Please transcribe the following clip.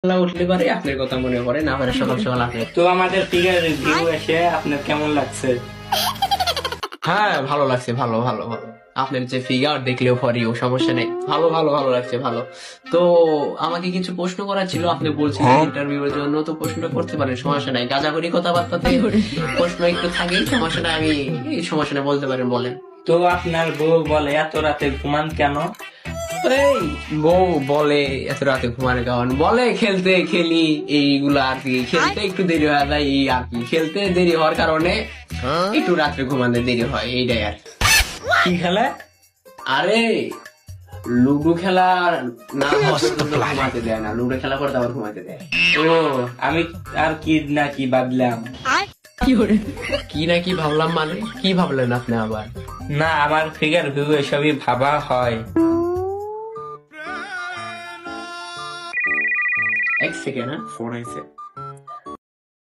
সকালবেলা উঠলে পারে আপনার কথা মনে পড়ে না পারে সকাল সকাল আপনি। তো আমাদের ফিগার রিভিউ এসে আপনার কেমন লাগছে? হ্যাঁ ভালো লাগছে, ভালো ভালো ভালো। আপনার যে ফিগার দেখলেও পরে ও সমস্যা নেই, ভালো ভালো ভালো লাগছে ভালো। তো আমাকে কিছু প্রশ্ন করার ছিল, আপনি বলছিলেন ইন্টারভিউ এর জন্য, তো প্রশ্নটা করতে পারেন, সমস্যা নাই। গাঁজাখড়ি কথাবার্তাতে প্রশ্ন একটু থাকেই, সমস্যা নাই, আমি এই সমস্যা নাই, বলতে পারেন, বলেন। তো আপনার বউ বলে এত রাতে ঘুমান কেন? এই বউ বলে এত রাতে ঘুমানোর কারণ, বলে খেলতে খেলি এইগুলা আর কি, খেলতে একটু দেরি হয়ে যায় এই আর কি, খেলতে দেরি হওয়ার কারণে একটু রাত্রে ঘুমাতে দেরি হয়, এইটাই আর কি। কি খেলে? আরে লুডো খেলা না পর্যন্ত ঘুমাতে দেয় না, লুডো খেলা করে আবার ঘুমাতে দেয়। ও আমি আর কি না কি ভাবলাম। কি না কি ভাবলাম মানে, কি ভাবলেন আপনি আবার? না আমার ফিগার ভিউ এসবই ভাবা হয়। এক সেকেন্ড, হ্যাঁ ফোন আইছে।